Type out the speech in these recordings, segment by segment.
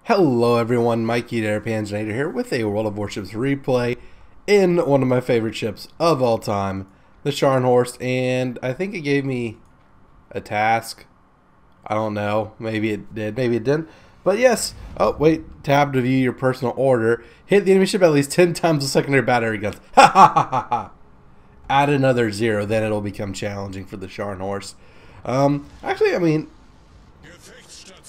Hello everyone, Mikey there, Panzernator here with a World of Warships replay in one of my favorite ships of all time, the Scharnhorst, and I think it gave me a task. I don't know, maybe it did, maybe it didn't, but yes. Oh wait, tab to view your personal order. Hit the enemy ship at least 10 times with secondary battery guns. Ha ha ha ha ha! Add another 0, then it'll become challenging for the Scharnhorst. Actually, I mean,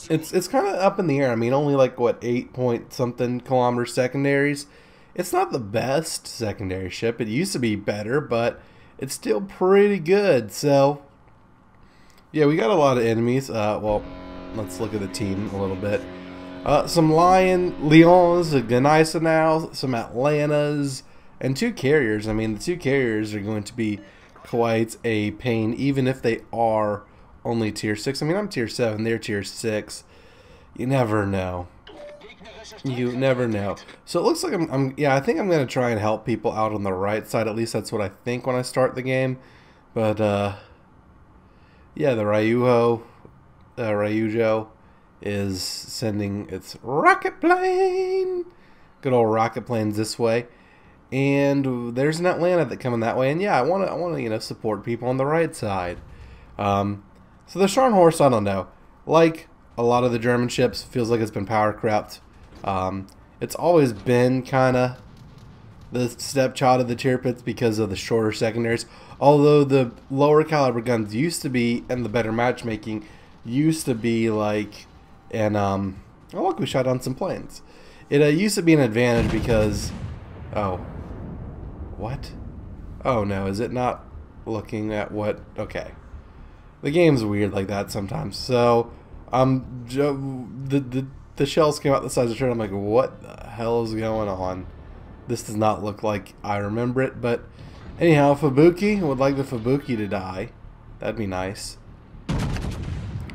it's kind of up in the air. I mean, only like what 8-point-something kilometer secondaries. It's not the best secondary ship. It used to be better, but it's still pretty good. So yeah, we got a lot of enemies. Well, let's look at the team a little bit. Some Leons, a Gneisenau, some Atlantas, and 2 carriers. I mean, the 2 carriers are going to be quite a pain, even if they are only tier 6. I mean, I'm tier 7, they're tier 6. You never know. You never know. So it looks like I think I'm going to try and help people out on the right side. At least that's what I think when I start the game. But, yeah, the Ryujo is sending its rocket plane. Good old rocket planes this way. And there's an Atlanta that coming that way. And yeah, I want to support people on the right side. So the Scharnhorst, I don't know. Like a lot of the German ships, feels like it's been power crept. It's always been kind of the stepchild of the tier pits because of the shorter secondaries. Although the lower caliber guns used to be, and the better matchmaking used to be like, and oh look, we shot down some planes. It used to be an advantage because, oh, what? Oh no, is it not looking at what? Okay. The game's weird like that sometimes. So, the shells came out the sides of the turret. I'm like, what the hell is going on? This does not look like I remember it. But anyhow, Fubuki, would like the Fubuki to die. That'd be nice.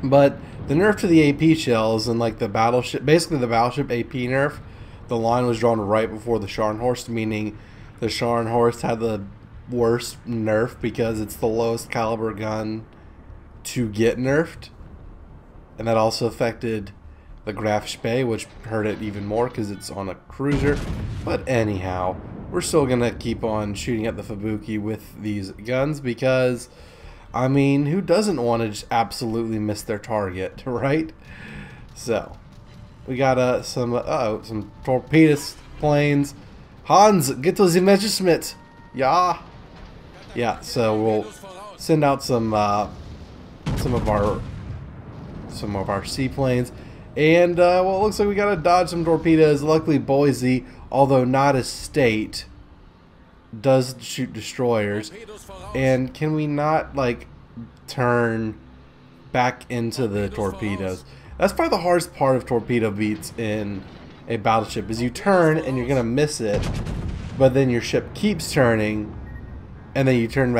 But the nerf to the AP shells and like the Battleship, basically the Battleship AP nerf, the line was drawn right before the Scharnhorst, meaning the Scharnhorst had the worst nerf because it's the lowest caliber gun to get nerfed, and that also affected the Graf Spee, which hurt it even more because it's on a cruiser. But anyhow, we're still gonna keep on shooting at the Fubuki with these guns because, I mean, who doesn't want to just absolutely miss their target, right? So we got some torpedo planes. Hans, get those Messerschmitt. Yeah. So we'll send out some of our seaplanes, and well, it looks like we gotta dodge some torpedoes. Luckily, Boise, although not a state, does shoot destroyers. And can we not like turn back into the torpedoes? That's probably the hardest part of torpedo beats in a battleship, is you turn and you're gonna miss it, but then your ship keeps turning, and then you turn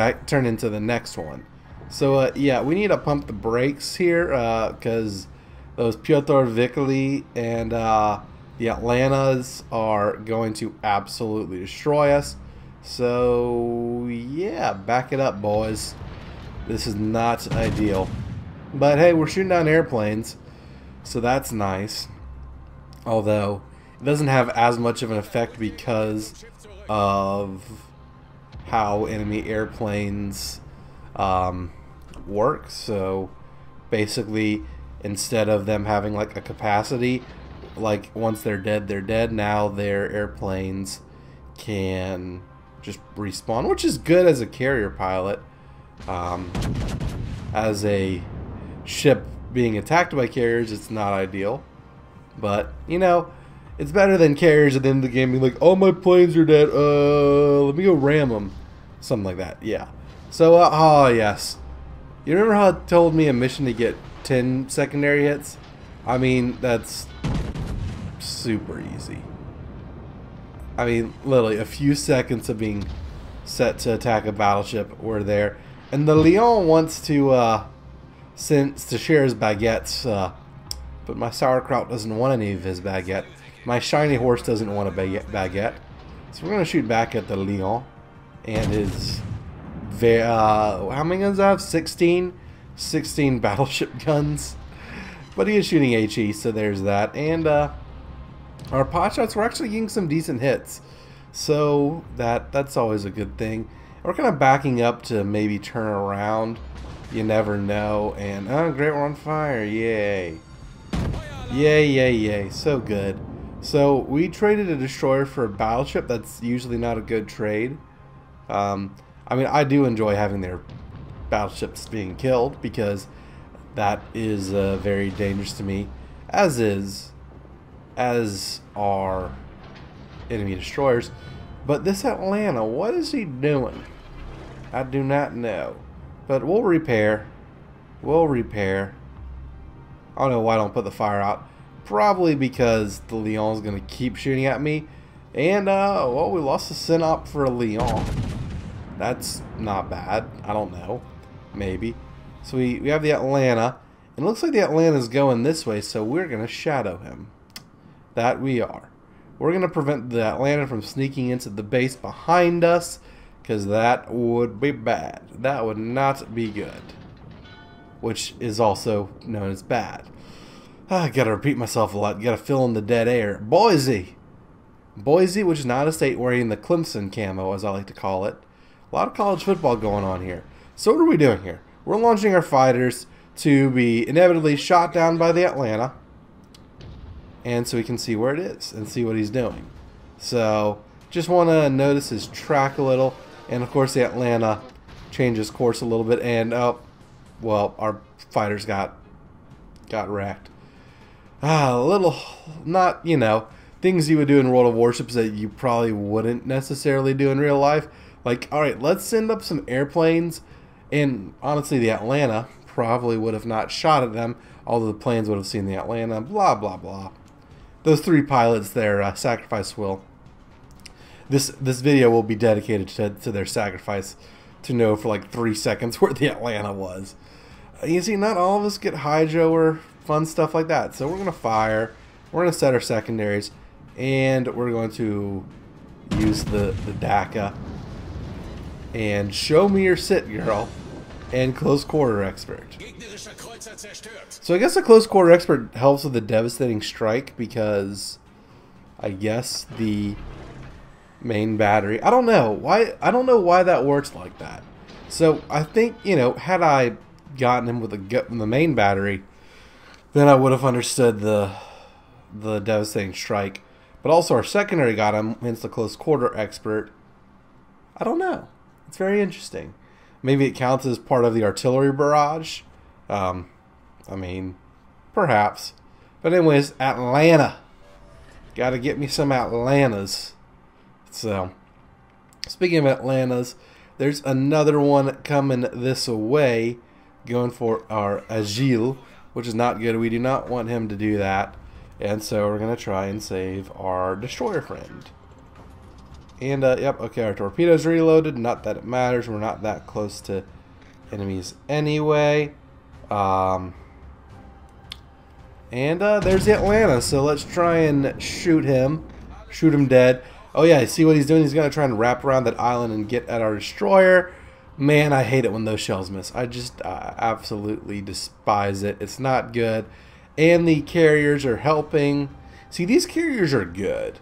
into the next one. So yeah, we need to pump the brakes here because those Piotr Vikli and the Atlantas are going to absolutely destroy us. So yeah, back it up, boys. This is not ideal. But hey, we're shooting down airplanes, so that's nice. Although it doesn't have as much of an effect because of how enemy airplanes work. So basically, instead of them having like a capacity, like once they're dead, now their airplanes can just respawn, which is good as a carrier pilot. As a ship being attacked by carriers, it's not ideal, but you know, it's better than carriers at the end of the game being like, oh, my planes are dead, let me go ram them, something like that. Yeah. So oh yes, you remember how it told me a mission to get 10 secondary hits? I mean, that's super easy. I mean, literally a few seconds of being set to attack a battleship, we're there. And the Leon wants to share his baguettes, but my sauerkraut doesn't want any of his baguette. My shiny horse doesn't want a baguette. So we're going to shoot back at the Leon and his how many guns do I have? 16 battleship guns. But he is shooting HE, so there's that. And Our pot shots were actually getting some decent hits. So that's always a good thing. We're kind of backing up to maybe turn around. You never know. And, oh, great, we're on fire. Yay. Yay, yay, yay. So good. So we traded a destroyer for a battleship. That's usually not a good trade. I mean, I do enjoy having their battleships being killed because that is very dangerous to me, as are enemy destroyers. But this Atlanta, what is he doing? I do not know. But we'll repair. We'll repair. I don't know why I don't put the fire out. Probably because the Lyon's going to keep shooting at me. And, well, we lost a Synop for a Lyon. That's not bad. I don't know. Maybe. So we have the Atlanta. And it looks like the Atlanta's going this way, so we're going to shadow him. That we are. We're going to prevent the Atlanta from sneaking into the base behind us, because that would be bad. That would not be good. Which is also known as bad. I gotta repeat myself a lot. Gotta fill in the dead air. Boise! Boise, which is not a state wearing the Clemson camo, as I like to call it. A lot of college football going on here. So what are we doing here? We're launching our fighters to be inevitably shot down by the Atlanta. And so we can see where it is and see what he's doing. So just want to notice his track a little. And of course the Atlanta changes course a little bit. And well, our fighters got wrecked. A little, not, you know, things you would do in World of Warships that you probably wouldn't necessarily do in real life. Like, alright, let's send up some airplanes. And honestly, the Atlanta probably would have not shot at them, although the planes would have seen the Atlanta, blah, blah, blah. Those three pilots, their sacrifice will. This video will be dedicated to their sacrifice to know for like 3 seconds where the Atlanta was. You see, not all of us get hydro or fun stuff like that. So we're going to fire. We're going to set our secondaries. And we're going to use the DACA. And show me your sit, girl. And close quarter expert. So I guess a close quarter expert helps with the devastating strike because I guess the main battery. I don't know why that works like that. So I think, you know, had I gotten him with the main battery, then I would have understood the devastating strike. But also our secondary got him, hence the close quarter expert. I don't know. It's very interesting. Maybe it counts as part of the artillery barrage. I mean, perhaps. But anyways, Atlanta. Gotta get me some Atlantas. So, speaking of Atlantas, there's another one coming this way, going for our Agile, which is not good. We do not want him to do that. And so we're going to try and save our destroyer friend. And, yep, okay, our torpedo's reloaded. Not that it matters. We're not that close to enemies anyway. And there's the Atlanta. So let's try and shoot him. Shoot him dead. Oh, yeah, see what he's doing? He's going to try and wrap around that island and get at our destroyer. Man, I hate it when those shells miss. I just absolutely despise it. It's not good. And the carriers are helping. See, these carriers are good.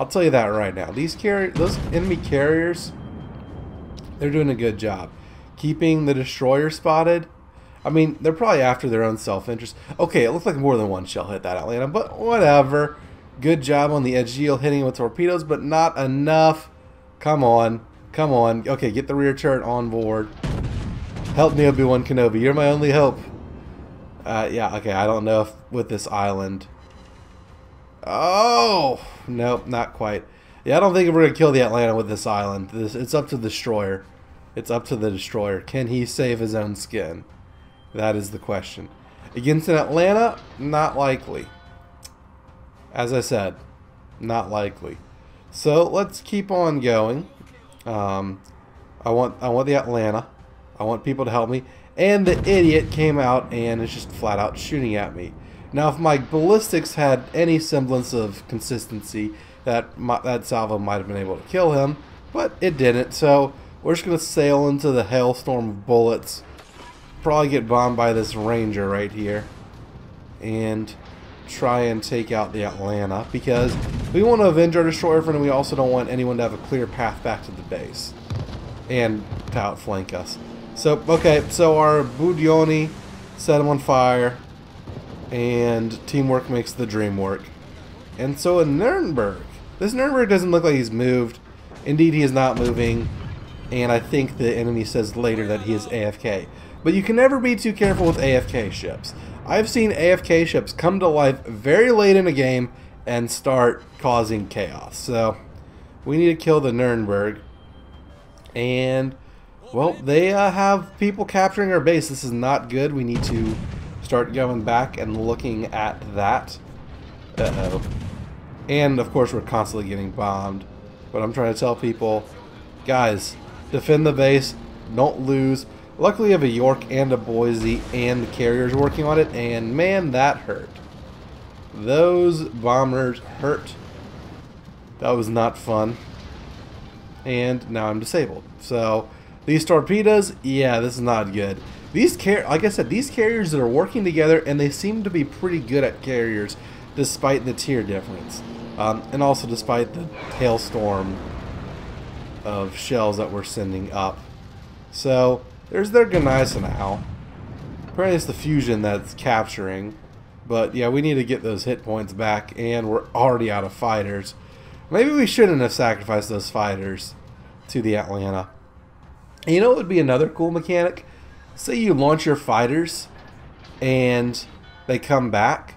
I'll tell you that right now. Those enemy carriers, they're doing a good job. Keeping the destroyer spotted. I mean, they're probably after their own self-interest. Okay, it looks like more than one shell hit that Atlanta, but whatever. Good job on the Agile hitting with torpedoes, but not enough. Come on. Come on. Okay, get the rear turret on board. Help me, Obi-Wan Kenobi. You're my only hope. Yeah, okay, I don't know if with this island. Oh! Nope, not quite. Yeah, I don't think we're going to kill the Atlanta with this island. It's up to the destroyer. It's up to the destroyer. Can he save his own skin? That is the question. Against an Atlanta? Not likely. As I said, not likely. So let's keep on going. I want the Atlanta. I want people to help me. And the idiot came out and is just flat out shooting at me. Now, if my ballistics had any semblance of consistency, that salvo might have been able to kill him, but it didn't. So we're just going to sail into the hailstorm of bullets. Probably get bombed by this ranger right here. And try and take out the Atlanta because we want to avenge our destroyer, and we also don't want anyone to have a clear path back to the base and to outflank us. So, okay, so our Budioni set him on fire, and teamwork makes the dream work. And so in Nuremberg, this Nuremberg doesn't look like he's moved. Indeed, he is not moving, and I think the enemy says later that he is AFK. But you can never be too careful with AFK ships. I've seen AFK ships come to life very late in a game and start causing chaos. So we need to kill the Nuremberg. And, well, they have people capturing our base. This is not good. We need to start going back and looking at that. Uh-oh. And, of course, we're constantly getting bombed. But I'm trying to tell people, guys, defend the base. Don't lose. Luckily, I have a York and a Boise and the carriers working on it, and man, that hurt. Those bombers hurt. That was not fun. And now I'm disabled. So, these torpedoes, yeah, this is not good. Like I said, these carriers that are working together, and they seem to be pretty good at carriers, despite the tier difference. And also despite the hailstorm of shells that we're sending up. So, there's their Gneisenau. Apparently it's the fusion that's capturing. But yeah, we need to get those hit points back, and we're already out of fighters. Maybe we shouldn't have sacrificed those fighters to the Atlanta. And you know what would be another cool mechanic? Say you launch your fighters and they come back.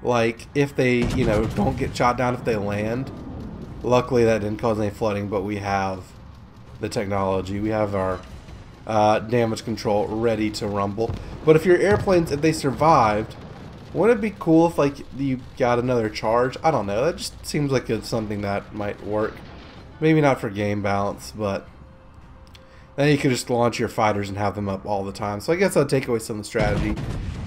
Like if they, you know, don't get shot down if they land. Luckily that didn't cause any flooding, but we have the technology. We have our damage control ready to rumble. But if your airplanes, if they survived, wouldn't it be cool if like you got another charge? I don't know. That just seems like it's something that might work. Maybe not for game balance, but then you could just launch your fighters and have them up all the time. So I guess I'll take away some of the strategy.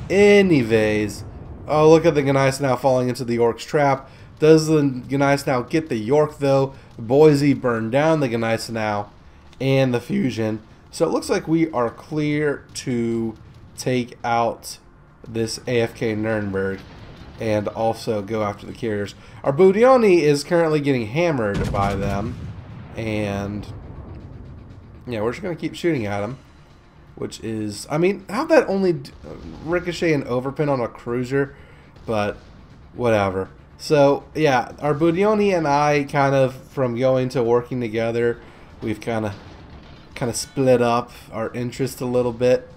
Anyways, oh, look at the Gneisenau falling into the York's trap. Does the Gneisenau get the York though? Boise burned down the Gneisenau and the fusion. So it looks like we are clear to take out this AFK Nuremberg and also go after the carriers. Our Budioni is currently getting hammered by them, and yeah, we're just going to keep shooting at him, which is, I mean, how'd that only ricochet and overpin on a cruiser? But whatever. So yeah, our Budioni and I kind of, from going to working together, we've kind of split up our interest a little bit.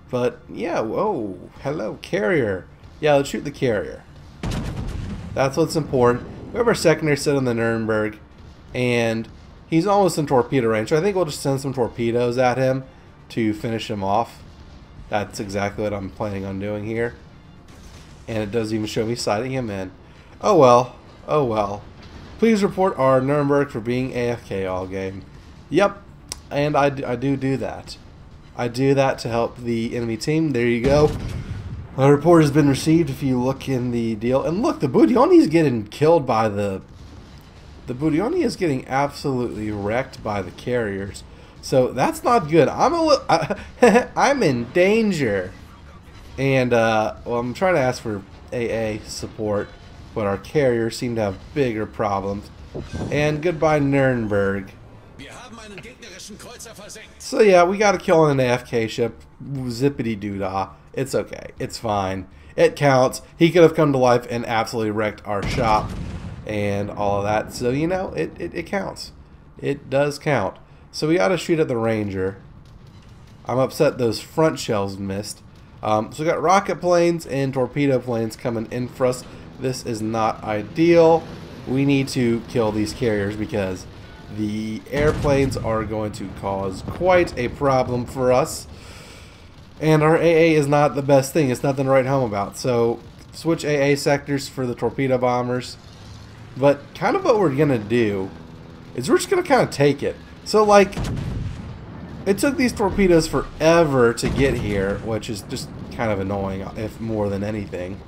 But yeah, whoa, hello, carrier. Yeah, let's shoot the carrier. That's what's important. We have our secondary set on the Nuremberg, and he's almost in torpedo range. So I think we'll just send some torpedoes at him to finish him off. That's exactly what I'm planning on doing here. And it doesn't even show me sighting him in. Oh well, oh well. Please report our Nuremberg for being AFK all game. Yep, and I do that. I do that to help the enemy team. There you go. A report has been received if you look in the deal. And look, the Budioni is getting killed by the Budioni is getting absolutely wrecked by the carriers. So that's not good. I'm in danger. And well, I'm trying to ask for AA support, but our carriers seem to have bigger problems. And goodbye Nuremberg. So yeah, we gotta kill an AFK ship. Zippity doo dah. It's okay. It's fine. It counts. He could have come to life and absolutely wrecked our shop and all of that. So you know, it counts. It does count. So we gotta shoot at the Ranger. I'm upset those front shells missed. So we got rocket planes and torpedo planes coming in for us. This is not ideal. We need to kill these carriers because the airplanes are going to cause quite a problem for us. And our AA is not the best thing. It's nothing to write home about. So switch AA sectors for the torpedo bombers. But kind of what we're going to do is we're just going to kind of take it. So like, it took these torpedoes forever to get here, which is just kind of annoying, if more than anything.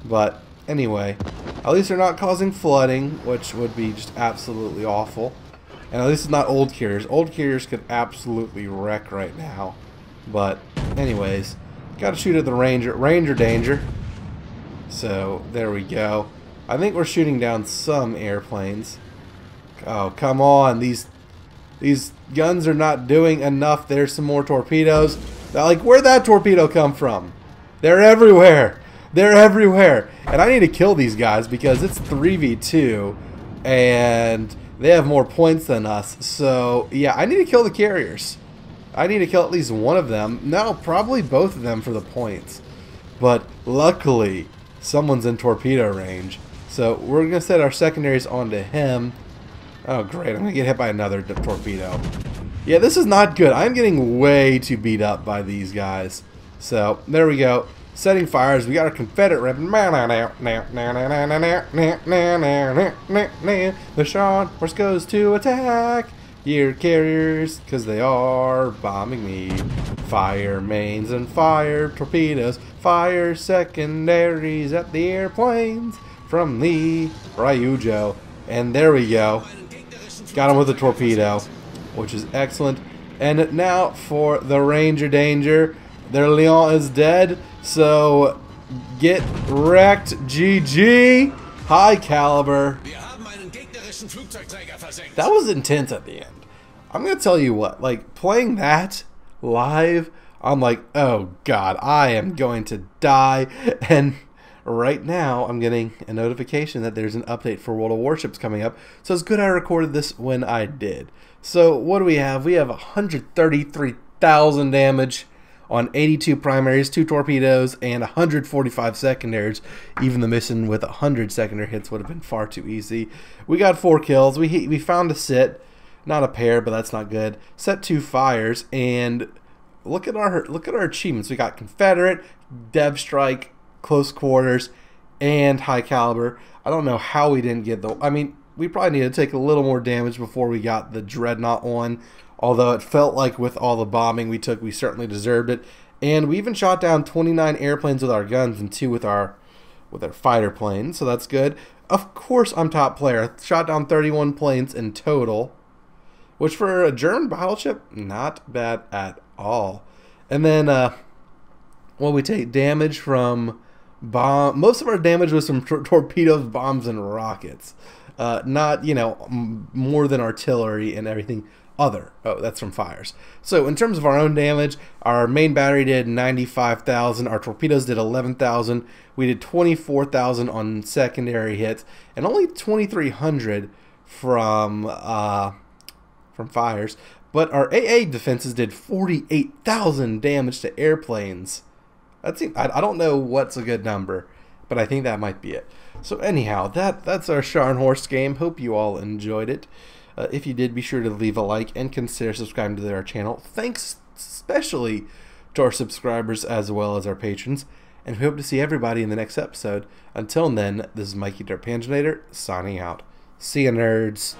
But anyway, at least they're not causing flooding, which would be just absolutely awful. And at least it's not old carriers. Old carriers could absolutely wreck right now. But anyways, gotta shoot at the Ranger. Ranger danger. So there we go. I think we're shooting down some airplanes. Oh, come on. These guns are not doing enough. There's some more torpedoes. Like, where'd that torpedo come from? They're everywhere. They're everywhere. And I need to kill these guys because it's 3v2 and they have more points than us. So, yeah, I need to kill the carriers. I need to kill at least one of them. No, probably both of them for the points. But luckily, someone's in torpedo range. So we're going to set our secondaries onto him. Oh, great. I'm going to get hit by another torpedo. Yeah, this is not good. I'm getting way too beat up by these guys. So, there we go. Setting fires. We got our Confederate rep. The Scharnhorst goes to attack your carriers because they are bombing me. Fire mains and fire torpedoes. Fire secondaries at the airplanes from the Ryujo. And there we go. Got him with a torpedo, which is excellent. And now for the Ranger Danger. Their Leon is dead, so get wrecked, GG. High caliber. That was intense at the end. I'm going to tell you what, like, playing that live, I'm like, oh god, I am going to die. And right now, I'm getting a notification that there's an update for World of Warships coming up. So it's good I recorded this when I did. So what do we have? We have 133,000 damage on 82 primaries, 2 torpedoes, and 145 secondaries. Even the mission with 100 secondary hits would have been far too easy. We got 4 kills. We found a sit, not a pair, but that's not good. Set 2 fires, and look at our achievements. We got Confederate, Dev Strike, Close Quarters, and High Caliber. I don't know how we didn't get the. I mean, we probably needed to take a little more damage before we got the Dreadnought on. Although it felt like with all the bombing we took, we certainly deserved it. And we even shot down 29 airplanes with our guns and 2 with our fighter planes, so that's good. Of course, I'm top player. I shot down 31 planes in total, which for a German battleship, not bad at all. And then, well, we take damage from bomb. Most of our damage was from torpedoes, bombs, and rockets. Not, you know, more than artillery and everything. Other. Oh, that's from fires. So in terms of our own damage, our main battery did 95,000. Our torpedoes did 11,000. We did 24,000 on secondary hits, and only 2,300 from fires. But our AA defenses did 48,000 damage to airplanes. I don't know what's a good number, but I think that might be it. So anyhow, that's our Scharnhorst game. Hope you all enjoyed it. If you did, be sure to leave a like and consider subscribing to our channel. Thanks especially to our subscribers as well as our patrons. And we hope to see everybody in the next episode. Until then, this is Mikey, Panzernator, signing out. See ya, nerds.